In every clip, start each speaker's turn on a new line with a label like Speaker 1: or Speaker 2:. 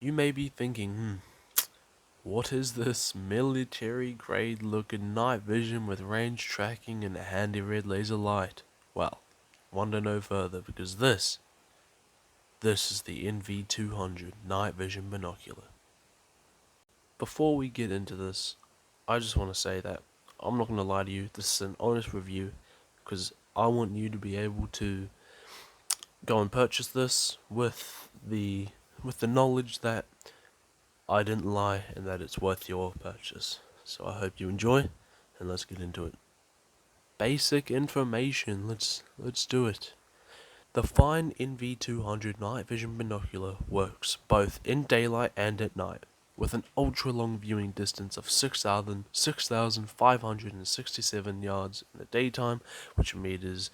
Speaker 1: You may be thinking, what is this military grade looking night vision with range tracking and a handy red laser light? Well, wonder no further because this is the NV200 night vision binocular. Before we get into this, I just want to say that I'm not going to lie to you, this is an honest review because I want you to be able to go and purchase this with the knowledge that I didn't lie and that it's worth your purchase. So I hope you enjoy, and let's get into it. Basic information, let's do it. The fine NV200 night vision binocular works both in daylight and at night, with an ultra-long viewing distance of 6,567 yards in the daytime, which meters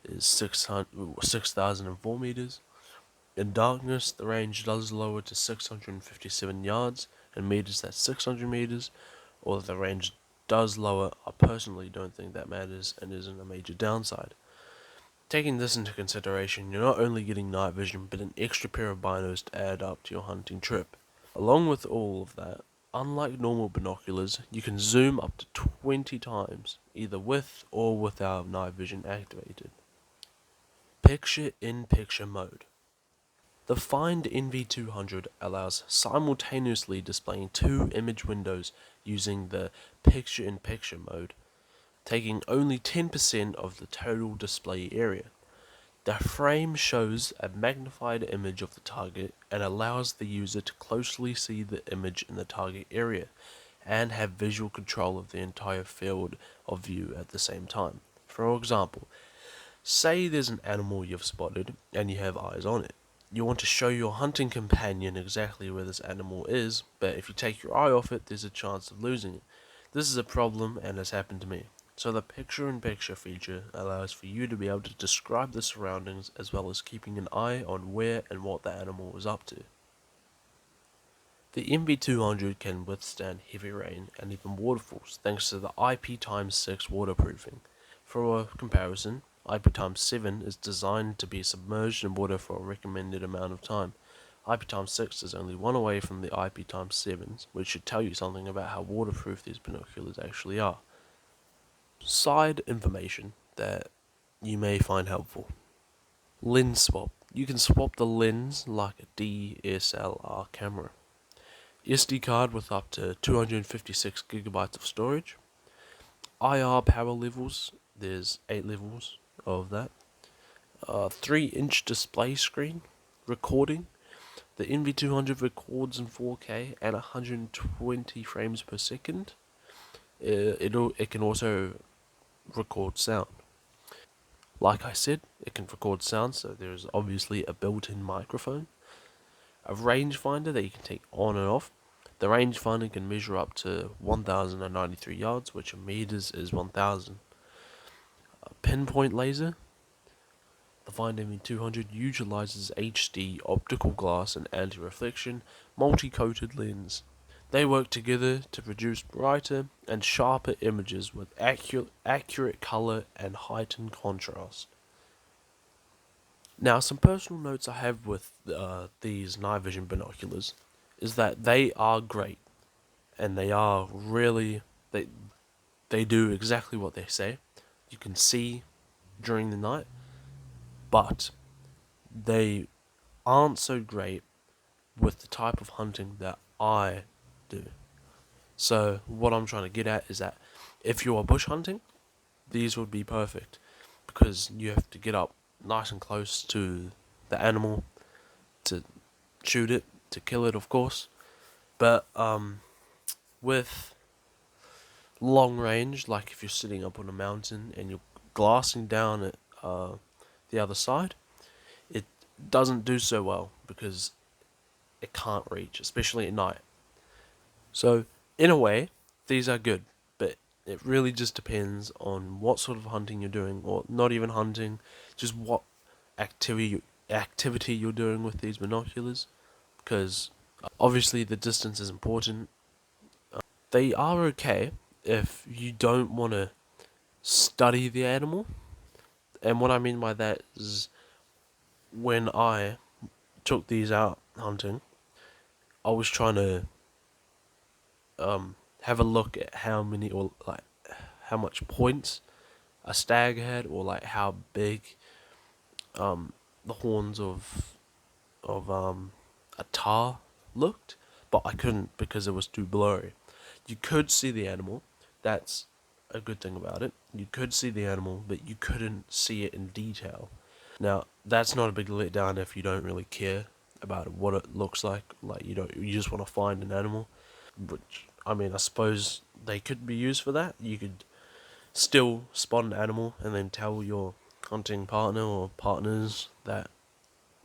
Speaker 1: is 6,004 meters. In darkness, the range does lower to 657 yards and meters, that's 600 meters, or the range does lower. I personally don't think that matters and isn't a major downside. Taking this into consideration, you're not only getting night vision, but an extra pair of binos to add up to your hunting trip. Along with all of that, unlike normal binoculars, you can zoom up to 20 times, either with or without night vision activated. Picture-in-picture mode. The Find NV200 allows simultaneously displaying two image windows using the picture-in-picture mode, taking only 10% of the total display area. The frame shows a magnified image of the target and allows the user to closely see the image in the target area and have visual control of the entire field of view at the same time. For example, say there's an animal you've spotted and you have eyes on it. You want to show your hunting companion exactly where this animal is, but if you take your eye off it, there's a chance of losing it. This is a problem and has happened to me. So the picture-in-picture feature allows for you to be able to describe the surroundings as well as keeping an eye on where and what the animal is up to. The NV200 can withstand heavy rain and even waterfalls thanks to the IP x6 waterproofing. For a comparison, IP x7 is designed to be submerged in water for a recommended amount of time. IP x6 is only one away from the IP x7s, which should tell you something about how waterproof these binoculars actually are. Side information that you may find helpful. Lens swap. You can swap the lens like a DSLR camera. SD card with up to 256 gigabytes of storage. IR power levels, there's 8 levels of that. 3-inch display screen. Recording. The NV200 records in 4K at 120 frames per second. It can also record sound. Like I said, it can record sound, so there's obviously a built-in microphone. A rangefinder that you can take on and off. The rangefinder can measure up to 1,093 yards, which in meters is 1,000. A pinpoint laser. The Find MV200 utilizes HD optical glass and anti-reflection multi-coated lens. They work together to produce brighter and sharper images with accurate color and heightened contrast. Now, some personal notes I have with these night vision binoculars is that they are great, and they are really they do exactly what they say. You can see during the night, but they aren't so great with the type of hunting that I do. So what I'm trying to get at is that if you're bush hunting, these would be perfect because you have to get up nice and close to the animal to shoot it, to kill it, of course. But with long range, like if you're sitting up on a mountain and you're glassing down at the other side, it doesn't do so well because it can't reach, especially at night. So, in a way, these are good, but it really just depends on what sort of hunting you're doing, or not even hunting, just what activity you're doing with these binoculars, because obviously the distance is important. They are okay if you don't want to study the animal, and what I mean by that is when I took these out hunting, I was trying to have a look at how many, or like how much points a stag had, or like how big the horns of a tar looked, but I couldn't because it was too blurry. You could see the animal. That's a good thing about it. You could see the animal, but you couldn't see it in detail. Now, that's not a big letdown if you don't really care about what it looks like. Like you just want to find an animal. Which, I mean, I suppose they could be used for that. You could still spot an animal and then tell your hunting partner or partners that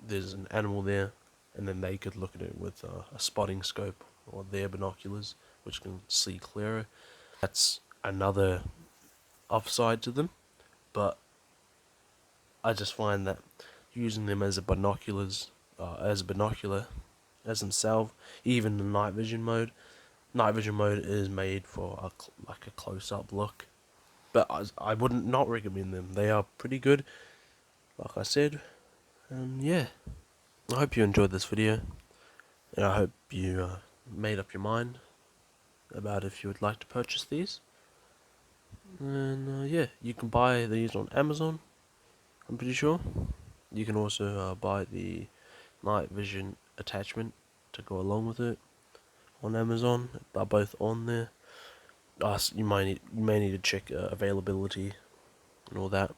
Speaker 1: there's an animal there, and then they could look at it with a spotting scope or their binoculars, which can see clearer. That's another upside to them, but I just find that using them as as a binocular, as themselves, even the night vision mode. Night vision mode is made for like a close-up look, but I wouldn't not recommend them. They are pretty good, like I said. And yeah, I hope you enjoyed this video, and I hope you made up your mind about if you would like to purchase these. And yeah, you can buy these on Amazon, I'm pretty sure. You can also buy the night vision attachment to go along with it on Amazon. They're both on there. You may need to check availability and all that,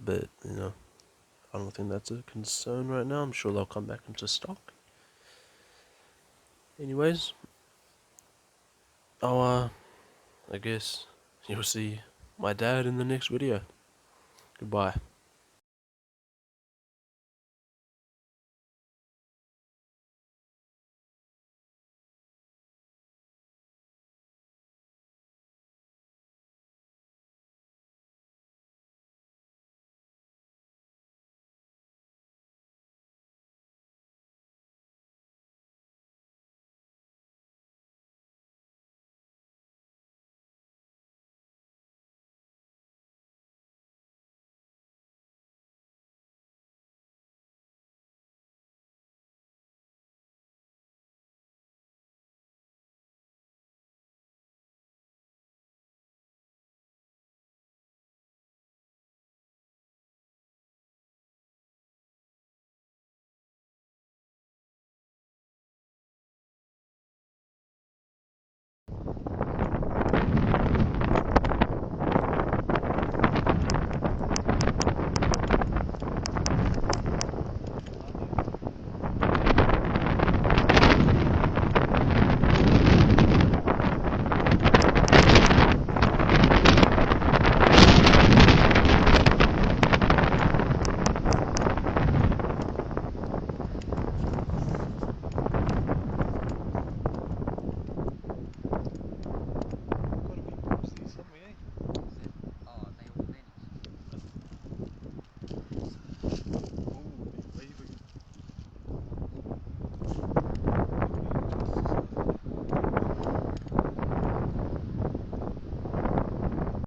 Speaker 1: but I don't think that's a concern right now. I'm sure they'll come back into stock. Anyways, I guess you'll see my dad in the next video. Goodbye.